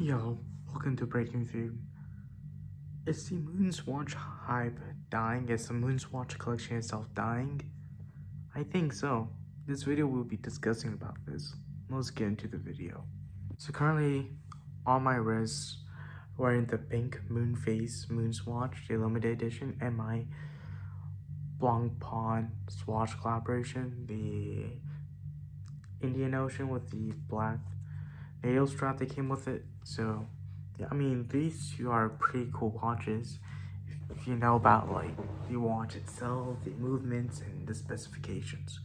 Yo, welcome to Breaking Through. Is the MoonSwatch hype dying? Is the MoonSwatch collection itself dying? I think so. This video will be discussing about this. Let's get into the video. So currently, on my wrist, wearing the pink moon face MoonSwatch, the limited edition, and my Blancpain swatch collaboration, the Indian Ocean with the black nail strap that came with it. So yeah, I mean, these two are pretty cool watches if you know about like the watch itself, the movements, and the specifications.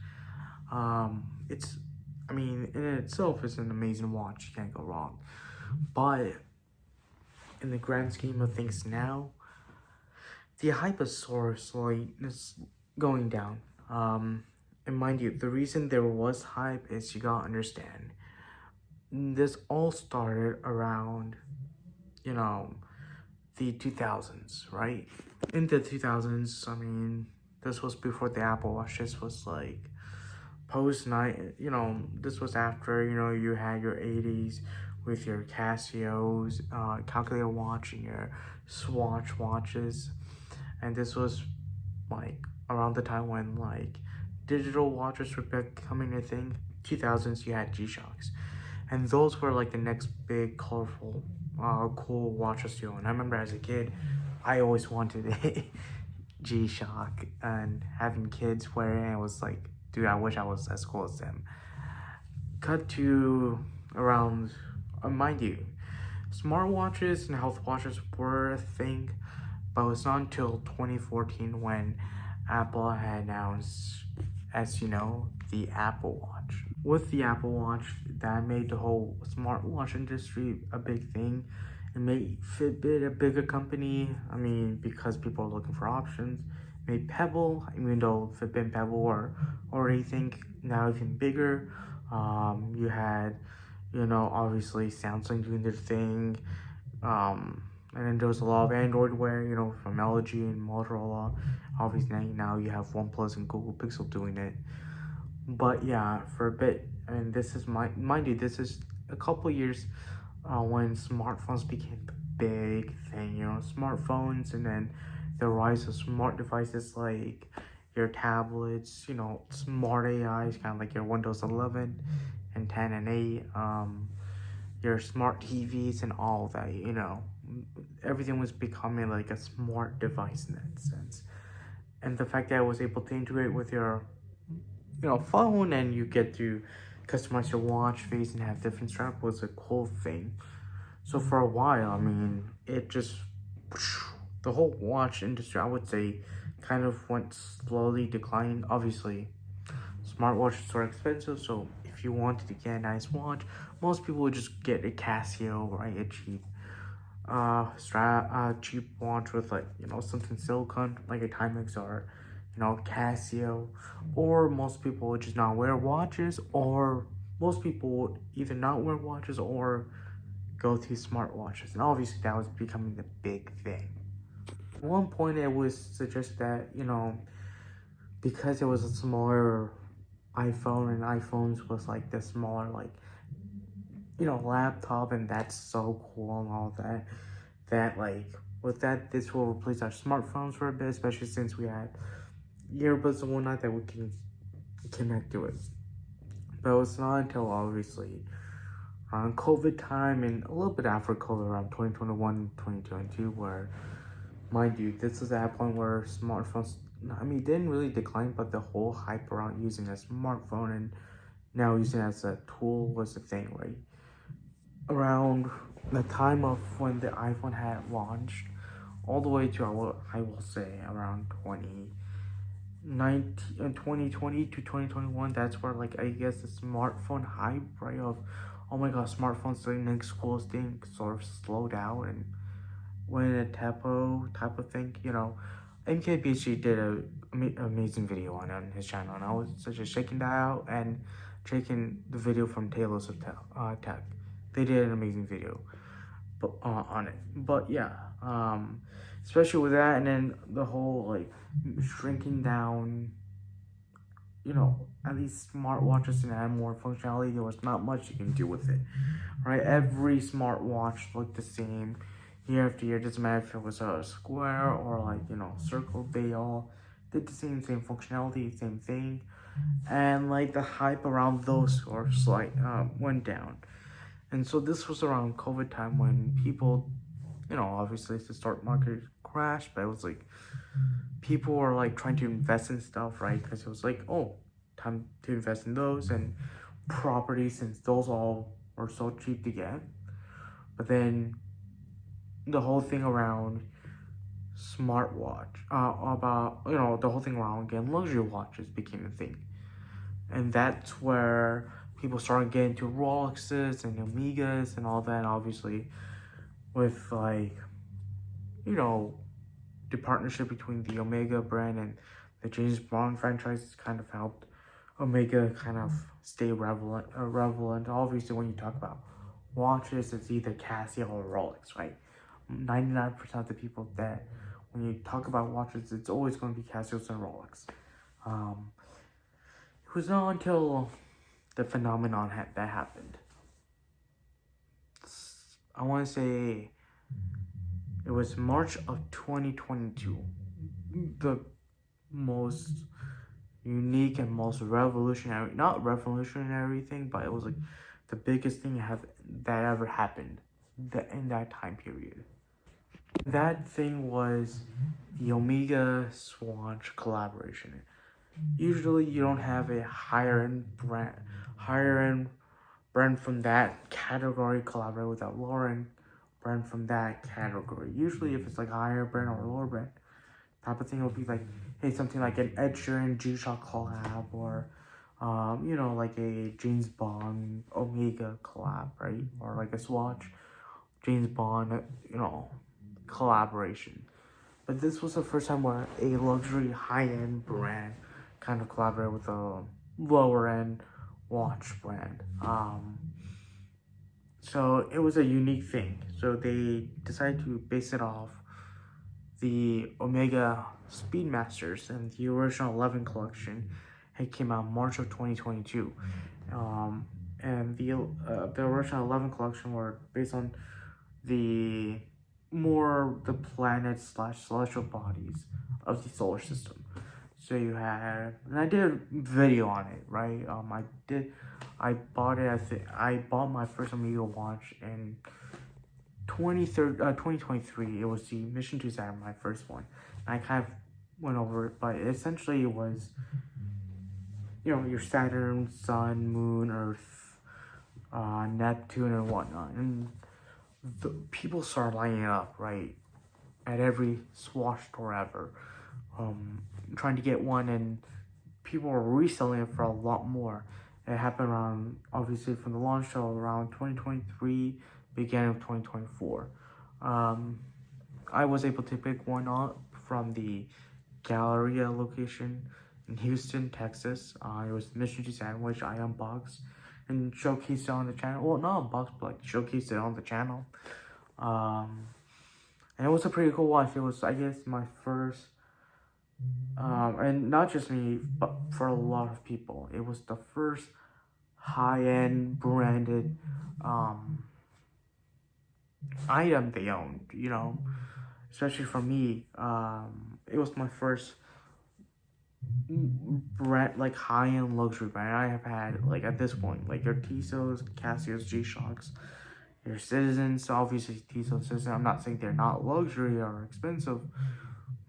It's, I mean, in itself, it's an amazing watch. You can't go wrong. But in the grand scheme of things now, the hype is slowly is going down. And mind you, the reason there was hype is you gotta understand. This all started around, you know, the 2000s, right? In the 2000s, I mean, this was before the Apple Watch. This was like post night, this was after, you had your 80s with your Casios, calculator watch, and your Swatch watches. And this was like around the time when like digital watches were becoming a thing. 2000s, you had G-Shocks. And those were like the next big colorful cool watches to own. I remember as a kid, I always wanted a G-Shock, and having kids wearing it was like, dude, I wish I was as cool as them. Cut to around, mind you, smartwatches and health watches were a thing, but it was not until 2014 when Apple had announced, as you know, the Apple Watch. With the Apple Watch, that made the whole smartwatch industry a big thing. It made Fitbit a bigger company. I mean, because people are looking for options. It made Pebble, even though Fitbit and Pebble are already think now even bigger. You had, obviously Samsung doing their thing. And then there was a lot of Android wear, from LG and Motorola. Obviously now you have OnePlus and Google Pixel doing it. But yeah, for a bit, and this is mind you, this is a couple years when smartphones became the big thing. Smartphones, and then the rise of smart devices like your tablets, smart AIs, kind of like your Windows 11 and 10 and 8, your smart TVs and all that. Everything was becoming like a smart device in that sense. And the fact that I was able to integrate with your phone, and you get to customize your watch face and have different strap was a cool thing. So for a while, I mean, it just, the whole watch industry, I would say, kind of went slowly declining. Obviously, smartwatches are expensive, so if you wanted to get a nice watch, most people would just get a Casio, right? A cheap watch with like, something silicone, like a Timex or Casio. Or most people would just not wear watches, or most people would either not wear watches or go to smartwatches. And obviously that was becoming the big thing. At one point it was suggested that, because it was a smaller iPhone, and iPhones was like the smaller, like, laptop, and that's so cool and all that like with that, this will replace our smartphones for a bit, especially since we had earbuds and whatnot that we can connect to it. But it was not until obviously around COVID time, and a little bit after COVID, around 2021, 2022, where, mind you, this is at a point where smartphones, I mean, didn't really decline, but the whole hype around using a smartphone and now using it as a tool was the thing, right? Around the time of when the iPhone had launched, all the way to, I will say, around 2020 to 2021, that's where, like, I guess the smartphone hype, right, of, oh my god, smartphones, the next coolest thing, sort of slowed out and went in a tempo type of thing. MKBHD did a amazing video on his channel, and I was just checking that out and checking the video from Taylor's of Tech. They did an amazing video on it. But yeah, especially with that, and then the whole like shrinking down at least smartwatches and had more functionality, there was not much you can do with it, right? Every smartwatch looked the same year after year. Doesn't matter if it was a square or like, circle, they all did the same functionality, same thing. And like the hype around those sorts went down. And so this was around COVID time when people, obviously the stock market crashed, but it was like people were like trying to invest in stuff, right? Because it was like, oh, time to invest in those and property, since those all were so cheap to get. But then the whole thing around smartwatch, about the whole thing around getting luxury watches became a thing, and that's where people started getting into Rolexes and Omegas and all that. Obviously, with like the partnership between the Omega brand and the James Bond franchise kind of helped Omega kind of stay relevant. Obviously, when you talk about watches, it's either Casio or Rolex, right? 99% of the people that when you talk about watches, it's always going to be Casios and Rolex. It was not until the phenomenon that happened. I want to say it was March of 2022. The most unique and most revolutionary, not revolutionary thing, but it was like the biggest thing that ever happened in that time period. That thing was the Omega Swatch collaboration. Usually you don't have a higher end brand from that category collaborate with a lower end brand from that category. Usually if it's like a higher brand or a lower brand type of thing, it would be like, hey, something like an Ed Sheeran G-Shock collab, or like a James Bond Omega collab, right? Or like a Swatch James Bond, collaboration. But this was the first time where a luxury high-end brand kind of collaborated with a lower-end watch brand. So it was a unique thing. So they decided to base it off the Omega Speedmasters, and the original 11 collection. It came out March of 2022. And the original 11 collection were based on the planets / celestial bodies of the solar system. So you had, and I did a video on it, right? I bought it. I bought my first Omega watch in 2023. It was the Mission to Saturn, my first one. And I kind of went over it, but essentially it was, your Saturn, Sun, Moon, Earth, Neptune, and whatnot. And the people started lining up, right, at every Swatch store ever, trying to get one, and people were reselling it for a lot more. It happened around, obviously, from the launch show around 2023, beginning of 2024. I was able to pick one up from the Galleria location in Houston, Texas. It was Mission to Saturn, which I unboxed and showcased it on the channel. Well, not unboxed, but like showcased it on the channel. And it was a pretty cool watch. It was, I guess, my first, and not just me, but for a lot of people, it was the first high-end branded item they owned, especially for me. It was my first brand, like high-end luxury brand. I have had, like, at this point, like your Tissot's, Casio's, G-Shocks, your Citizens. Obviously Tissot, Citizen, I'm not saying they're not luxury or expensive,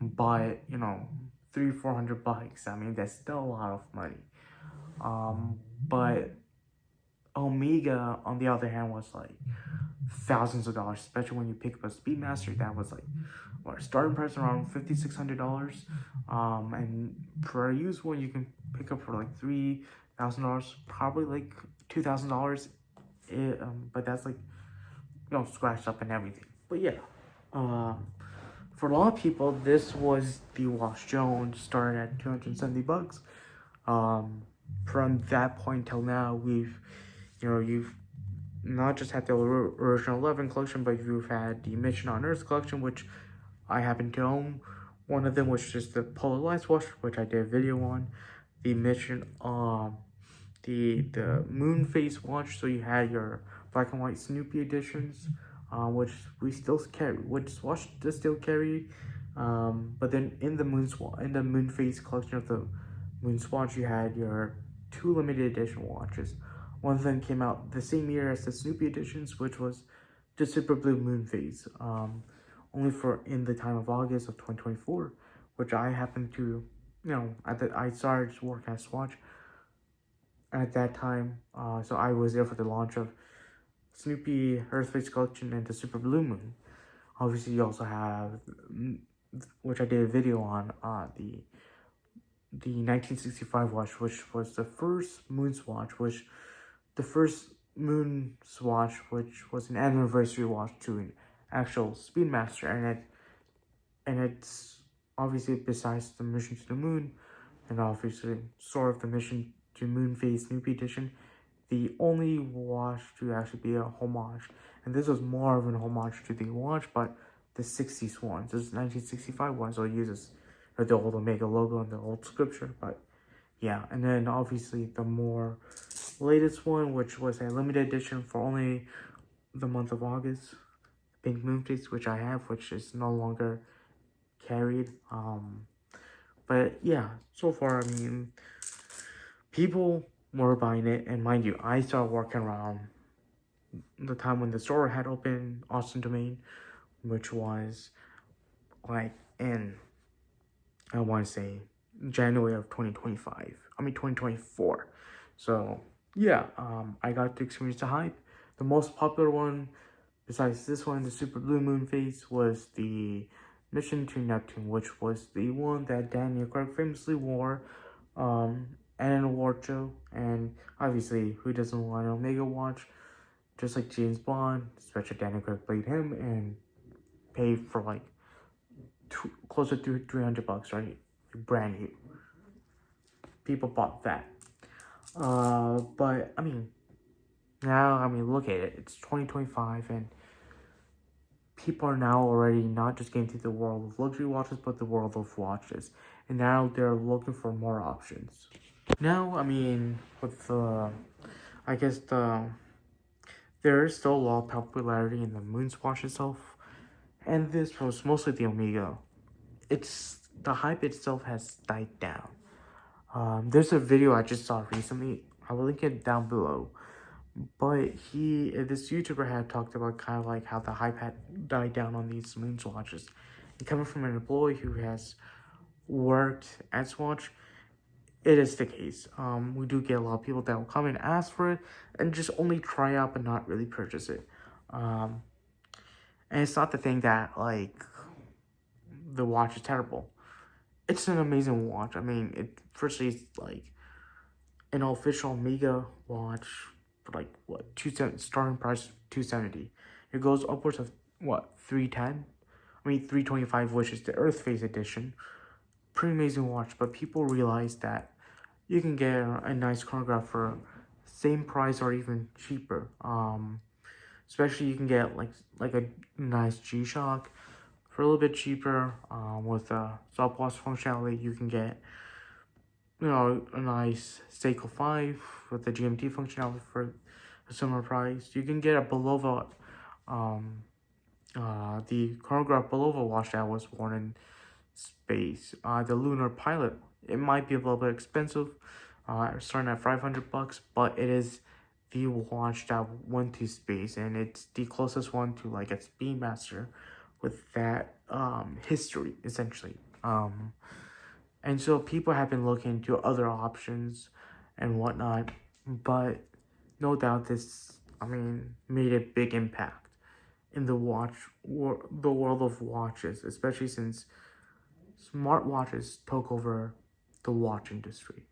but $300-400, I mean, that's still a lot of money. But Omega, on the other hand, was like thousands of dollars, especially when you pick up a Speedmaster. That was like, starting price around $5,600, and for a used one you can pick up for like $3,000, probably like $2,000. But that's like, scratched up and everything. But yeah, for a lot of people, this was the Watch Jones, starting at $270. From that point till now, you've not just had the original 11 collection, but you've had the Mission on Earth collection, which I happen to own. One of them was just the Polar Lights watch, which I did a video on. the mission the moon phase watch. So you had your black and white Snoopy editions, which we still carry, which Swatch does still carry. But then in the moon phase collection of the MoonSwatch, you had your two limited edition watches. One of them came out the same year as the Snoopy editions, which was the Super Blue Moon phase, only for in the time of August of 2024, which I happened to, I started to work at Swatch at that time, so I was there for the launch of Snoopy Earth Phase Collection and the Super Blue Moon. Obviously, you also have, which I did a video on, the 1965 watch, which was the first MoonSwatch, the first MoonSwatch, which was an anniversary watch to an actual Speedmaster, and it's obviously, besides the mission to the moon, and obviously sort of the mission to moon phase Snoopy edition, the only watch to actually be a homage. And this was more of an homage to the watch, but the 60s one. This is 1965 one, so it uses the old Omega logo and the old scripture. But yeah, and then obviously the more latest one, which was a limited edition for only the month of August, Pink Moon Phase, which I have, which is no longer carried. But yeah, so far, I mean, people were buying it, and mind you, I started working around the time when the store had opened, Austin Domain, which was like in, I want to say, January of 2024. So yeah, I got to experience the hype. The most popular one, besides this one, the Super Blue Moon phase, was the Mission to Neptune, which was the one that Daniel Craig famously wore and an award show. And obviously, who doesn't want an Omega watch? Just like James Bond, especially Daniel Craig played him and paid for like close to $300, right? Brand new. People bought that. But I mean, now, look at it. It's 2025, and people are now already not just getting to the world of luxury watches, but the world of watches. And now they're looking for more options. Now, with there is still a lot of popularity in the MoonSwatch itself. And this was mostly the Omega. The hype itself has died down. There's a video I just saw recently. I will link it down below. But this YouTuber had talked about kind of like how the hype had died down on these MoonSwatches. And coming from an employee who has worked at Swatch, it is the case. We do get a lot of people that will come and ask for it and just only try out but not really purchase it. And it's not the thing that, like, the watch is terrible. It's an amazing watch. Firstly, it's like an official Omega watch for like what, starting price $270. It goes upwards of what, $310? $325, which is the Earth Phase edition. Pretty amazing watch, but people realize that you can get a nice chronograph for same price or even cheaper. Especially you can get like a nice G-Shock for a little bit cheaper. With stopwatch functionality, you can get a nice Seiko 5 with the GMT functionality for a similar price. You can get a Bulova, the chronograph Bulova watch that was worn in space. The Lunar Pilot, it might be a little bit expensive, starting at $500, but it is the watch that went to space, and it's the closest one to like a Speedmaster with that history, essentially. And so people have been looking into other options and whatnot, but no doubt this, made a big impact in the world of watches, especially since smartwatches took over the watch industry.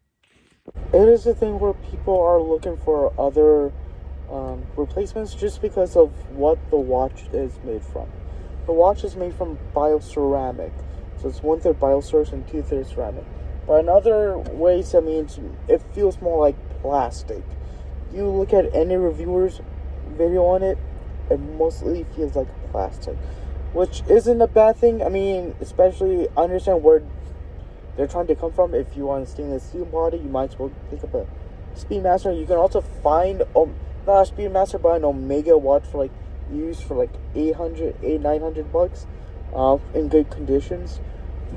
It is a thing where people are looking for other replacements just because of what the watch is made from. The watch is made from bioceramic, so it's 1/3 biosource and 2/3 ceramic. But in other ways, it feels more like plastic. You look at any reviewer's video on it, it mostly feels like plastic, which isn't a bad thing. Especially I understand where they're trying to come from. If you want a stainless steel body, you might as well pick up a Speedmaster. You can also find not a Speedmaster, but an Omega watch for like used for like $900 in good conditions.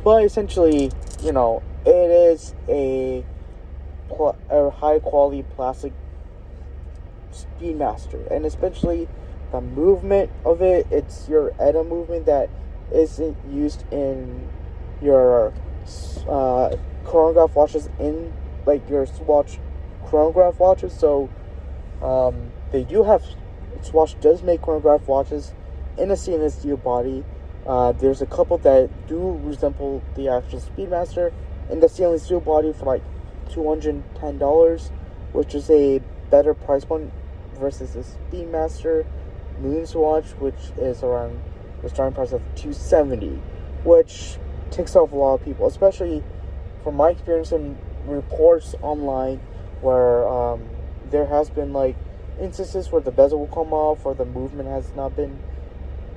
But essentially, you know, it is a high quality plastic Speedmaster, and especially the movement of it. It's your ETA movement that isn't used in your chronograph watches, in like your Swatch chronograph watches. So they do have, Swatch does make chronograph watches in a stainless steel body. There's a couple that do resemble the actual Speedmaster in the stainless steel body for like $210, which is a better price point versus the Speedmaster MoonSwatch, which is around the starting price of $270, which ticks off a lot of people, especially from my experience in reports online where there has been like instances where the bezel will come off, or the movement has not been,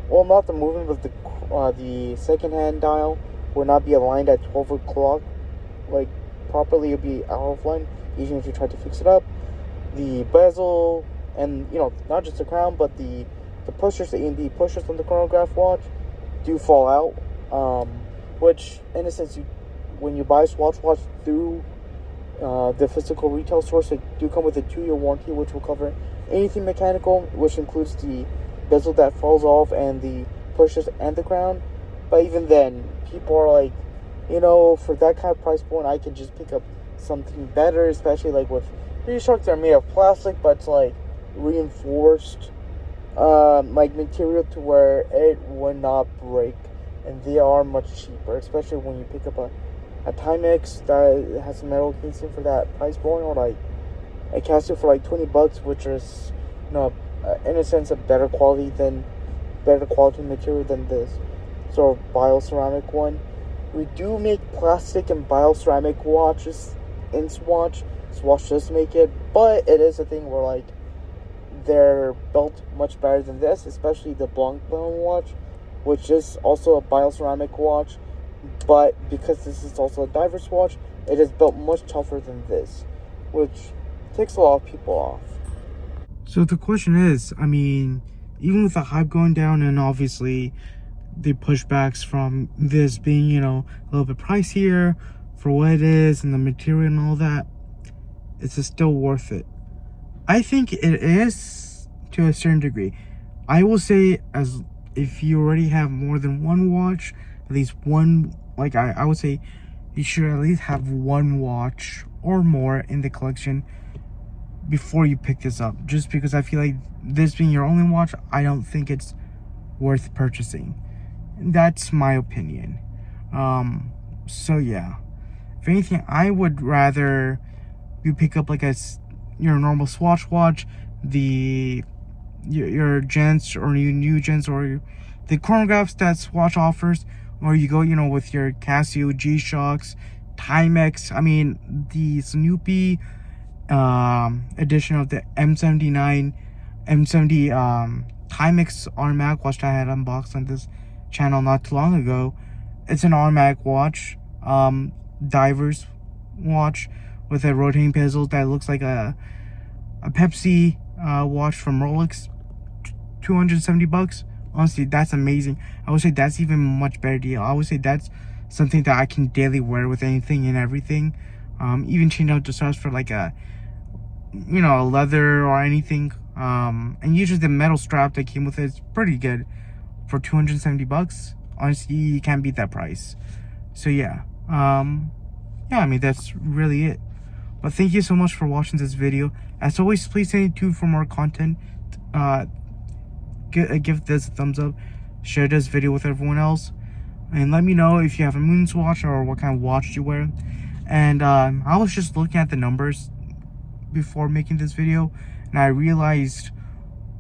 well, not the movement, but the second hand dial will not be aligned at 12 o'clock like properly. It'll be out of line even if you try to fix it up. The bezel, and you know, not just the crown, but the pushers, the A&B pushers on the chronograph watch do fall out, which in a sense, when you buy a Swatch watch through the physical retail stores, they do come with a 2-year warranty, which will cover anything mechanical, which includes the bezel that falls off and the pushers and the crown. But even then, people are like, you know, for that kind of price point, I could just pick up something better, especially like with G-Shocks that are made of plastic, but it's like reinforced like material to where it would not break, and they are much cheaper, especially when you pick up a Timex that has a metal casing for that price point, or like a Casio for like $20, which is, you know, in a sense a better quality material than this sort of bioceramic one. We do make plastic and bioceramic watches in Swatch. Swatch does make it, but it is a thing where like they're built much better than this, especially the Blanc watch, which is also a bioceramic watch, but because this is also a diver's watch, it is built much tougher than this, which takes a lot of people off. So the question is, I mean, even with the hype going down and obviously the pushbacks from this being, you know, a little bit pricier for what it is and the material and all that, it's still worth it. I think it is to a certain degree. I will say, as if you already have more than one watch, at least one, like I would say you should at least have one watch or more in the collection before you pick this up, just because I feel like this being your only watch, I don't think it's worth purchasing. That's my opinion. So yeah, if anything, I would rather you pick up like your normal Swatch watch, your gents or your new gents, or the chronographs that Swatch offers, or you go, you know, with your Casio, G-Shocks, Timex. I mean, the Snoopy edition of the M70 Timex automatic watch that I had unboxed on this channel not too long ago. It's an automatic watch, diver's watch with a rotating bezel that looks like a Pepsi watch from Rolex. $270. Honestly, that's amazing. I would say that's even a much better deal. I would say that's something that I can daily wear with anything and everything. Even change out the straps for like a, you know, a leather or anything. And usually the metal strap that came with it is pretty good for $270. Honestly, you can't beat that price. So yeah, I mean, that's really it. But thank you so much for watching this video. As always, please stay tuned for more content. Give this a thumbs up, share this video with everyone else, and let me know if you have a MoonSwatch or what kind of watch you wear. And I was just looking at the numbers before making this video, and I realized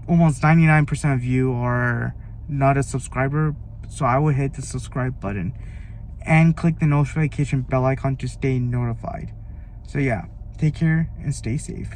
almost 99% of you are not a subscriber, so I will hit the subscribe button and click the notification bell icon to stay notified. So yeah, take care and stay safe.